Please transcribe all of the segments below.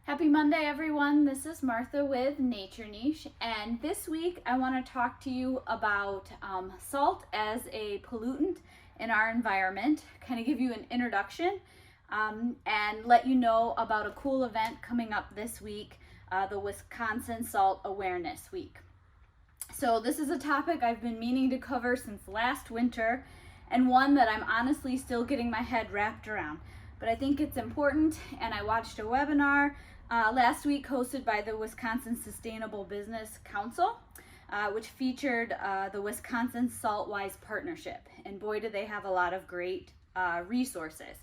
Happy Monday, everyone. This is Martha with Nature Niche, and this week I want to talk to you about salt as a pollutant in our environment, kind of give you an introduction, and let you know about a cool event coming up this week, the Wisconsin Salt Awareness Week. So this is a topic I've been meaning to cover since last winter, and one that I'm honestly still getting my head wrapped around. But I think it's important, and I watched a webinar last week hosted by the Wisconsin Sustainable Business Council, which featured the Wisconsin Saltwise Partnership. And boy, do they have a lot of great resources.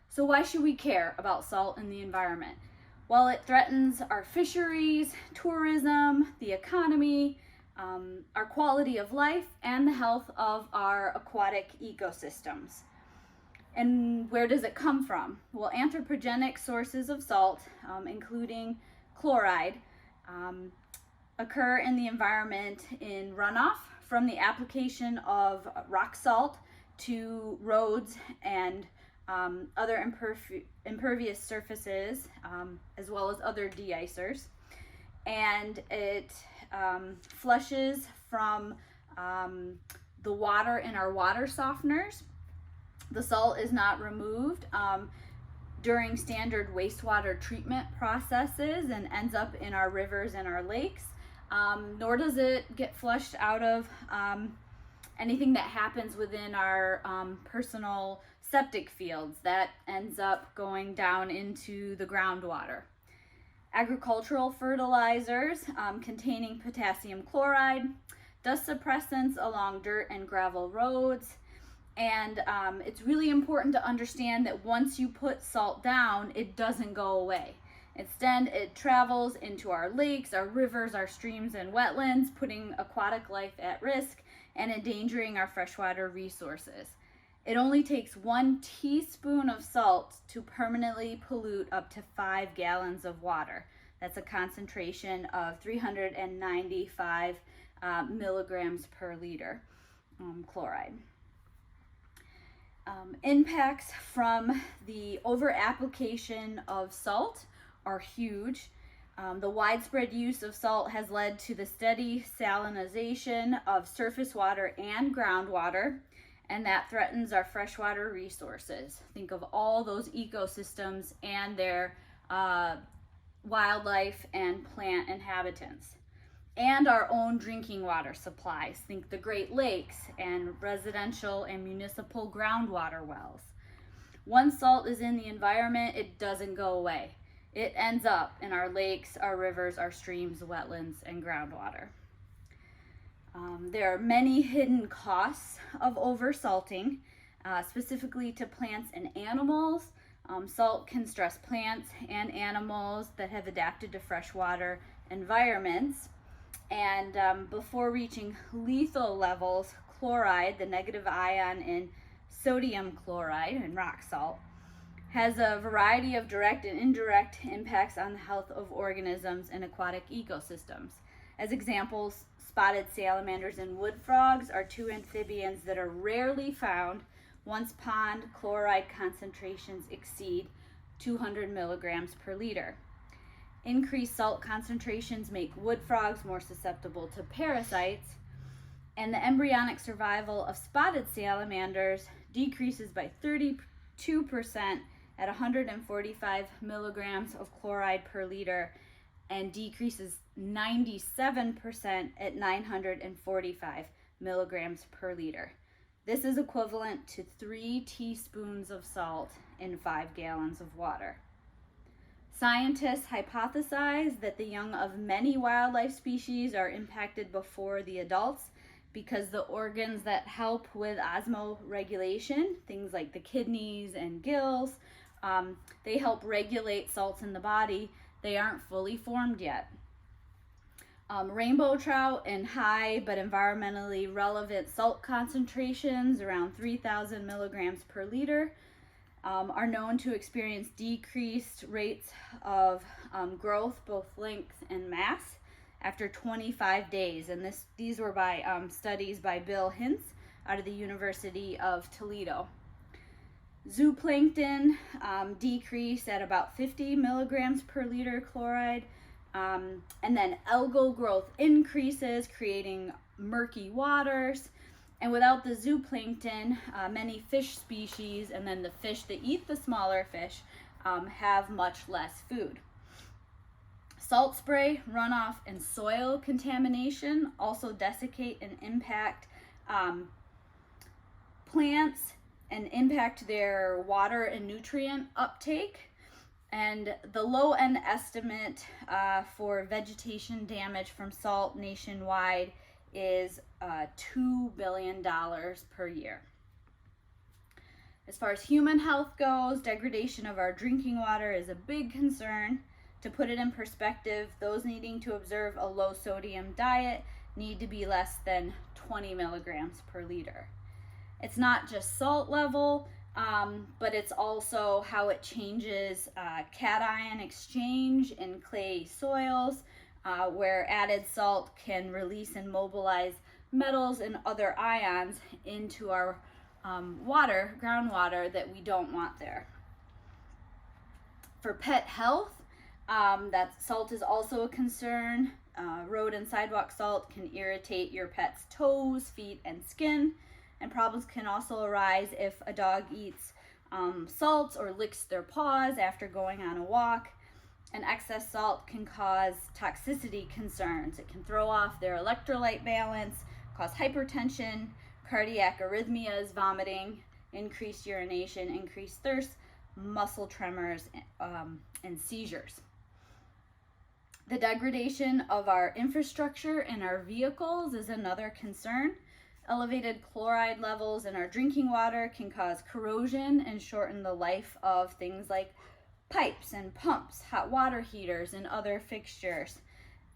So why should we care about salt in the environment? Well, it threatens our fisheries, tourism, the economy, our quality of life, and the health of our aquatic ecosystems. And where does it come from? Well, anthropogenic sources of salt, including chloride, occur in the environment in runoff from the application of rock salt to roads and other impervious surfaces, as well as other deicers. And it flushes from the water in our water softeners. The salt is not removed during standard wastewater treatment processes and ends up in our rivers and our lakes, nor does it get flushed out of anything that happens within our personal septic fields. That ends up going down into the groundwater. Agricultural fertilizers containing potassium chloride, dust suppressants along dirt and gravel roads. And it's really important to understand that once you put salt down, it doesn't go away. Instead, it travels into our lakes, our rivers, our streams, and wetlands, putting aquatic life at risk and endangering our freshwater resources. It only takes 1 teaspoon of salt to permanently pollute up to 5 gallons of water. That's a concentration of 395 milligrams per liter chloride. Impacts from the over-application of salt are huge. The widespread use of salt has led to the steady salinization of surface water and groundwater, and that threatens our freshwater resources. Think of all those ecosystems and their wildlife and plant inhabitants. And our own drinking water supplies. Think the Great Lakes and residential and municipal groundwater wells. Once salt is in the environment, it doesn't go away. It ends up in our lakes, our rivers, our streams, wetlands, and groundwater. There are many hidden costs of oversalting, specifically to plants and animals. Salt can stress plants and animals that have adapted to freshwater environments. And before reaching lethal levels, chloride, the negative ion in sodium chloride and rock salt, has a variety of direct and indirect impacts on the health of organisms and aquatic ecosystems. As examples, spotted salamanders and wood frogs are 2 amphibians that are rarely found once pond chloride concentrations exceed 200 milligrams per liter. Increased salt concentrations make wood frogs more susceptible to parasites, and the embryonic survival of spotted salamanders decreases by 32% at 145 milligrams of chloride per liter and decreases 97% at 945 milligrams per liter. This is equivalent to 3 teaspoons of salt in 5 gallons of water. Scientists hypothesize that the young of many wildlife species are impacted before the adults because the organs that help with osmoregulation, things like the kidneys and gills, they help regulate salts in the body. They aren't fully formed yet. Rainbow trout in high but environmentally relevant salt concentrations, around 3,000 milligrams per liter, are known to experience decreased rates of growth, both length and mass, after 25 days. And these were by studies by Bill Hintz out of the University of Toledo. Zooplankton decrease at about 50 milligrams per liter chloride. And then algal growth increases, creating murky waters. And without the zooplankton, many fish species, and then the fish that eat the smaller fish, have much less food. Salt spray, runoff, and soil contamination also desiccate and impact plants and impact their water and nutrient uptake. And the low end estimate for vegetation damage from salt nationwide is $2 billion per year. As far as human health goes, degradation of our drinking water is a big concern. To put it in perspective, those needing to observe a low sodium diet need to be less than 20 milligrams per liter. It's not just salt level, but it's also how it changes cation exchange in clay soils, where added salt can release and mobilize metals and other ions into our water, groundwater, that we don't want there. For pet health, that salt is also a concern. Road and sidewalk salt can irritate your pet's toes, feet, and skin. And problems can also arise if a dog eats salt or licks their paws after going on a walk. And excess salt can cause toxicity concerns. It can throw off their electrolyte balance, cause hypertension, cardiac arrhythmias, vomiting, increased urination, increased thirst, muscle tremors, and seizures. The degradation of our infrastructure and our vehicles is another concern. Elevated chloride levels in our drinking water can cause corrosion and shorten the life of things like pipes and pumps, hot water heaters, and other fixtures.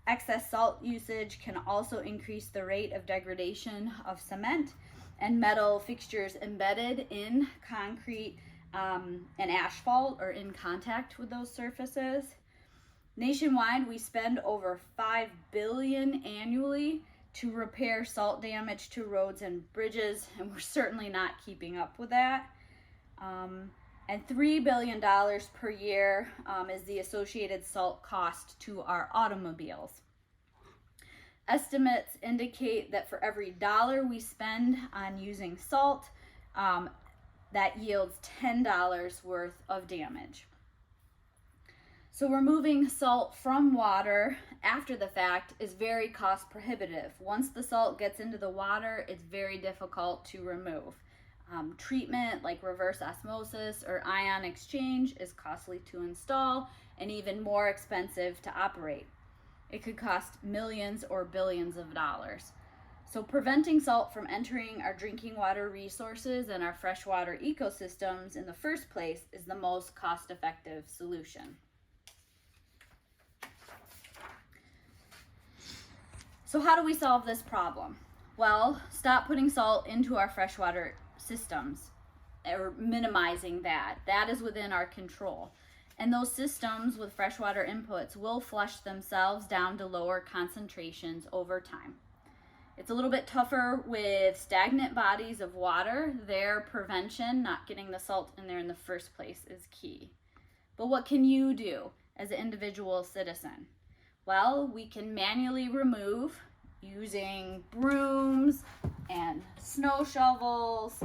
Excess salt usage can also increase the rate of degradation of cement and metal fixtures embedded in concrete and asphalt or in contact with those surfaces. Nationwide, we spend over $5 billion annually to repair salt damage to roads and bridges, and we're certainly not keeping up with that. And $3 billion per year is the associated salt cost to our automobiles. Estimates indicate that for every dollar we spend on using salt, that yields $10 worth of damage. So removing salt from water after the fact is very cost prohibitive. Once the salt gets into the water, it's very difficult to remove. Treatment like reverse osmosis or ion exchange is costly to install and even more expensive to operate. It could cost millions or billions of dollars. So preventing salt from entering our drinking water resources and our freshwater ecosystems in the first place is the most cost-effective solution. So how do we solve this problem? Well, stop putting salt into our freshwater systems or minimizing that. That is within our control. And those systems with freshwater inputs will flush themselves down to lower concentrations over time. It's a little bit tougher with stagnant bodies of water. Their prevention, not getting the salt in there in the first place, is key. But what can you do as an individual citizen? Well, we can manually remove using brooms and snow shovels,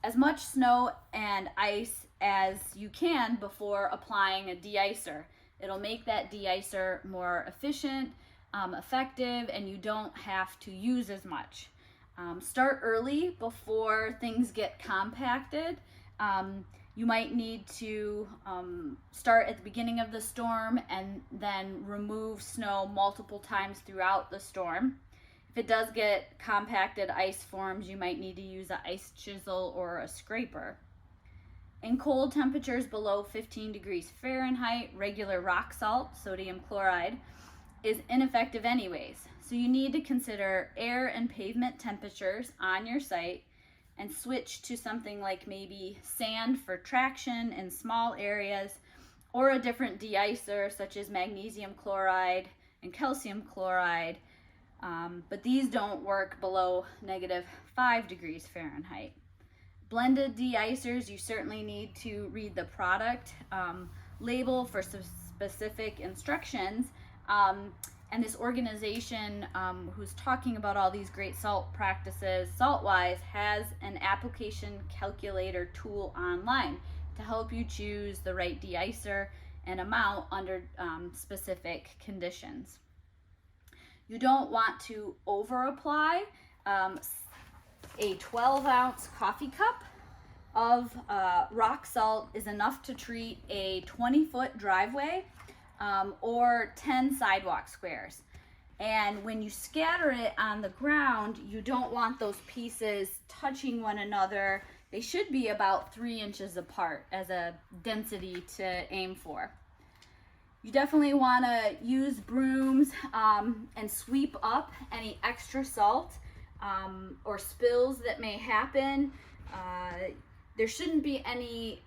as much snow and ice as you can before applying a deicer. It'll make that deicer more efficient, effective, and you don't have to use as much. Start early before things get compacted. You might need to start at the beginning of the storm and then remove snow multiple times throughout the storm. If it does get compacted ice forms, you might need to use an ice chisel or a scraper. In cold temperatures below 15 degrees Fahrenheit, regular rock salt, sodium chloride, is ineffective anyways. So you need to consider air and pavement temperatures on your site and switch to something like maybe sand for traction in small areas, or a different deicer such as magnesium chloride and calcium chloride, but these don't work below -5 degrees Fahrenheit. Blended deicers, you certainly need to read the product label for some specific instructions. And this organization who's talking about all these great salt practices, SaltWise, has an application calculator tool online to help you choose the right deicer and amount under specific conditions. You don't want to over apply. A 12-ounce coffee cup of rock salt is enough to treat a 20-foot driveway or 10 sidewalk squares. And when you scatter it on the ground, you don't want those pieces touching one another. They should be about 3 inches apart as a density to aim for. You definitely want to use brooms and sweep up any extra salt or spills that may happen. There shouldn't be any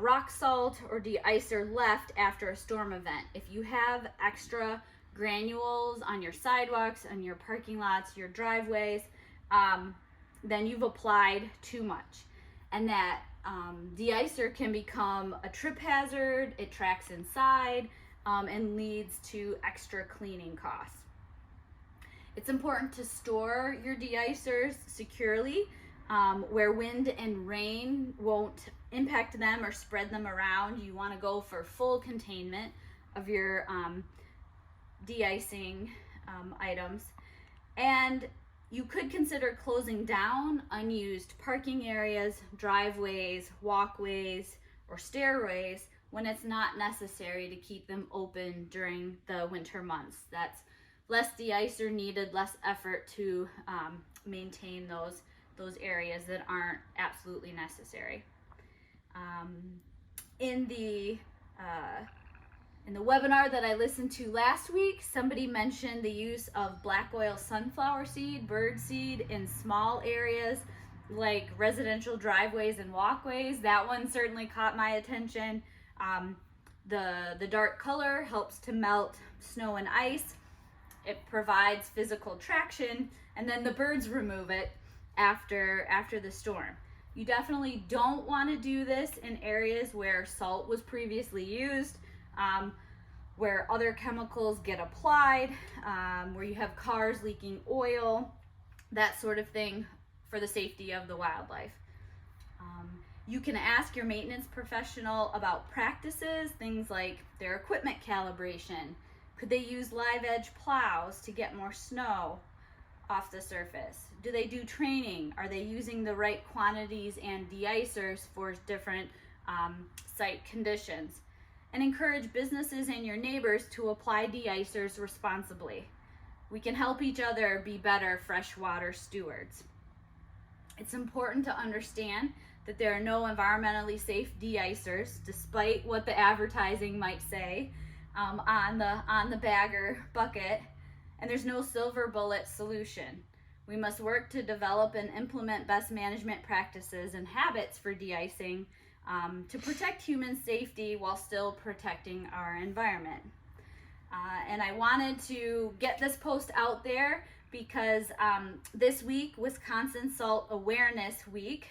rock salt or deicer left after a storm event. If you have extra granules on your sidewalks, on your parking lots, your driveways, then you've applied too much. And that deicer can become a trip hazard, it tracks inside, and leads to extra cleaning costs. It's important to store your deicers securely where wind and rain won't impact them or spread them around. You want to go for full containment of your de-icing items. And you could consider closing down unused parking areas, driveways, walkways, or stairways when it's not necessary to keep them open during the winter months. That's less de-icer needed, less effort to maintain those areas that aren't absolutely necessary. In the webinar that I listened to last week, somebody mentioned the use of black oil sunflower seed, bird seed in small areas like residential driveways and walkways. That one certainly caught my attention. The dark color helps to melt snow and ice. It provides physical traction, and then the birds remove it after the storm. You definitely don't want to do this in areas where salt was previously used, where other chemicals get applied, where you have cars leaking oil, that sort of thing, for the safety of the wildlife. You can ask your maintenance professional about practices, things like their equipment calibration. Could they use live edge plows to get more snow off the surface? Do they do training? Are they using the right quantities and deicers for different site conditions? And encourage businesses and your neighbors to apply deicers responsibly. We can help each other be better freshwater stewards. It's important to understand that there are no environmentally safe deicers, despite what the advertising might say on the bag or bucket, and there's no silver bullet solution. We must work to develop and implement best management practices and habits for de-icing to protect human safety while still protecting our environment. And I wanted to get this post out there because this week, Wisconsin Salt Awareness Week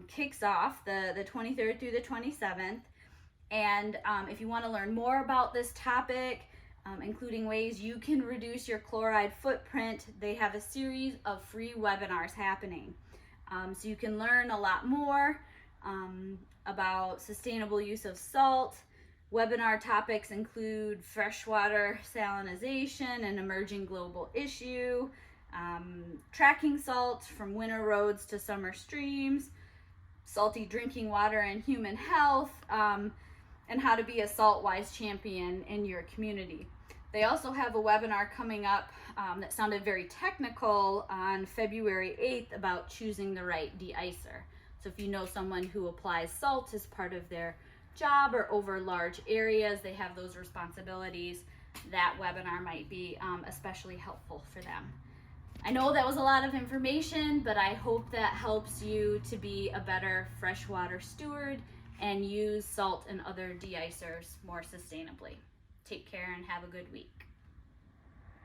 kicks off the 23rd through the 27th. And if you want to learn more about this topic, including ways you can reduce your chloride footprint, they have a series of free webinars happening. So you can learn a lot more about sustainable use of salt. Webinar topics include freshwater salinization, an emerging global issue, tracking salt from winter roads to summer streams, salty drinking water and human health, and how to be a SaltWise champion in your community. They also have a webinar coming up that sounded very technical on February 8th about choosing the right de-icer. So if you know someone who applies salt as part of their job or over large areas, they have those responsibilities, that webinar might be especially helpful for them. I know that was a lot of information, but I hope that helps you to be a better freshwater steward and use salt and other de-icers more sustainably. Take care and have a good week.